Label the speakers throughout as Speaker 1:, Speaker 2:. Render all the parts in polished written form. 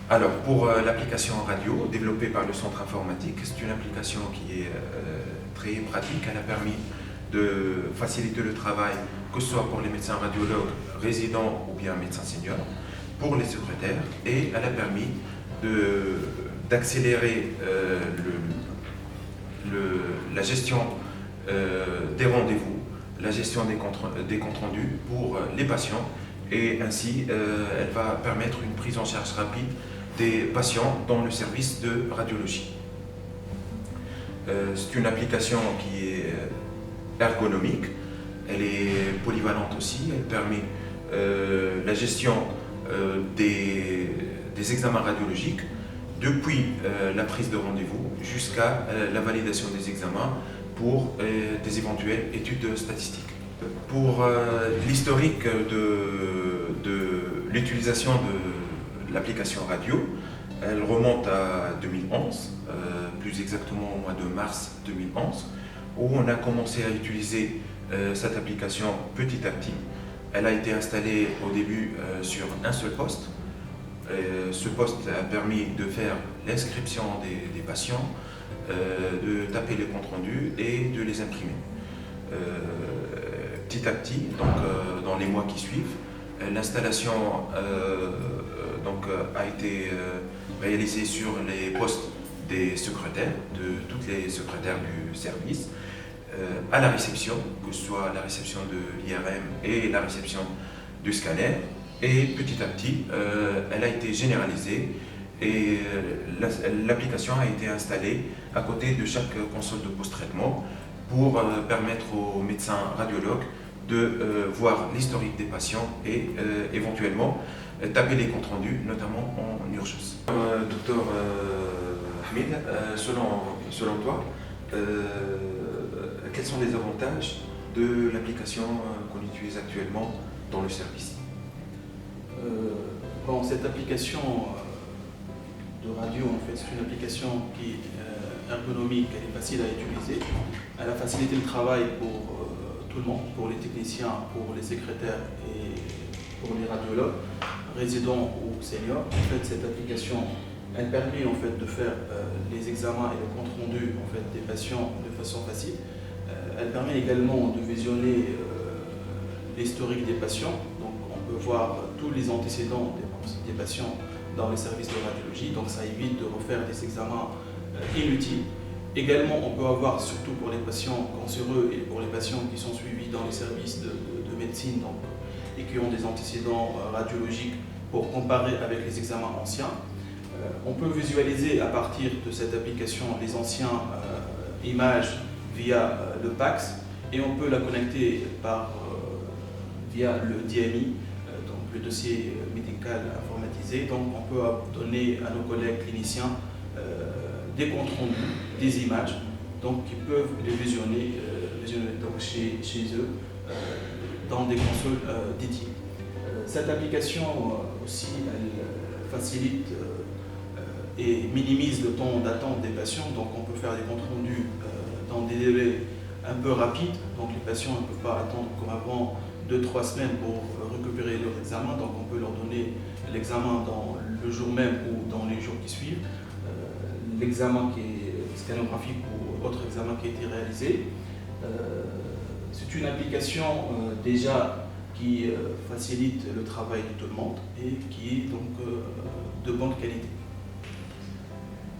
Speaker 1: Alors, pour l'application radio développée par le centre informatique, c'est une application qui est très pratique. Elle a permis de faciliter le travail, que ce soit pour les médecins radiologues résidents ou bien médecins seniors, pour les secrétaires, et elle a permis d'accélérer la gestion des rendez-vous, la gestion des comptes rendus pour les patients, et ainsi elle va permettre une prise en charge rapide des patients dans le service de radiologie. C'est une application qui est ergonomique, elle est polyvalente aussi, elle permet la gestion des examens radiologiques depuis la prise de rendez-vous jusqu'à la validation des examens pour des éventuelles études statistiques. Pour l'historique de l'utilisation de l'application radio, elle remonte à 2011, plus exactement au mois de mars 2011, où on a commencé à utiliser cette application petit à petit. Elle a été installée au début sur un seul poste. Ce poste a permis de faire l'inscription des patients, de taper les comptes rendus et de les imprimer. Petit à petit, donc, dans les mois qui suivent, l'installation a été réalisée sur les postes des secrétaires, de toutes les secrétaires du service, à la réception, que ce soit la réception de l'IRM et la réception du scanner. Et petit à petit, elle a été généralisée et l'application a été installée à côté de chaque console de post-traitement pour permettre aux médecins radiologues de voir l'historique des patients et éventuellement taper les comptes rendus, notamment en urgence. Docteur Hamid, selon toi, quels sont les avantages de l'application qu'on utilise actuellement dans le service?
Speaker 2: Cette application de radio, en fait, c'est une application qui est ergonomique, elle est facile à utiliser. Elle a facilité le travail pour tout le monde, pour les techniciens, pour les secrétaires et pour les radiologues, résidents ou seniors. En fait, cette application, elle permet en fait de faire les examens et le compte rendu en fait des patients de façon facile. Elle permet également de visionner l'historique des patients. Donc, on peut voir tous les antécédents des patients dans les services de radiologie. Donc, ça évite de refaire des examens inutiles. Également, on peut avoir, surtout pour les patients cancéreux et pour les patients qui sont suivis dans les services de médecine donc, et qui ont des antécédents radiologiques pour comparer avec les examens anciens. On peut visualiser à partir de cette application les anciens images via le PACS et on peut la connecter via le DMI, donc le dossier médical informatisé. Donc on peut donner à nos collègues cliniciens des comptes rendus, des images, donc qui peuvent les visionner donc chez eux dans des consoles dédiées. Cette application aussi, elle facilite et minimise le temps d'attente des patients, donc on peut faire des comptes rendus dans des délais un peu rapides, donc les patients ne peuvent pas attendre comme avant 2-3 semaines pour récupérer leur examen, donc on peut leur donner l'examen dans le jour même ou dans les jours qui suivent. L'examen qui est scanographique ou autre examen qui a été réalisé. C'est une application déjà qui facilite le travail de tout le monde et qui est donc de bonne qualité.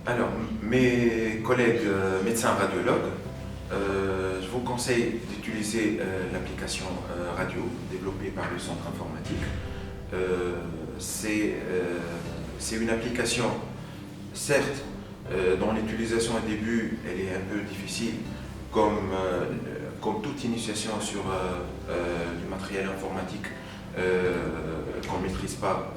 Speaker 1: Alors, mes collègues médecins radiologues, je vous conseille d'utiliser l'application radio développée par le centre informatique. C'est une application, certes, dont l'utilisation au début elle est un peu difficile, comme toute initiation sur du matériel informatique qu'on ne maîtrise pas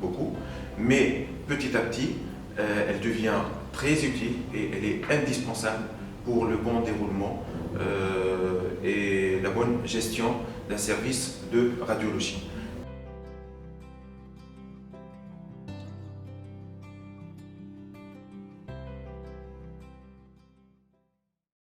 Speaker 1: beaucoup, mais petit à petit, elle devient très utile et elle est indispensable pour le bon déroulement et la bonne gestion d'un service de radiologie.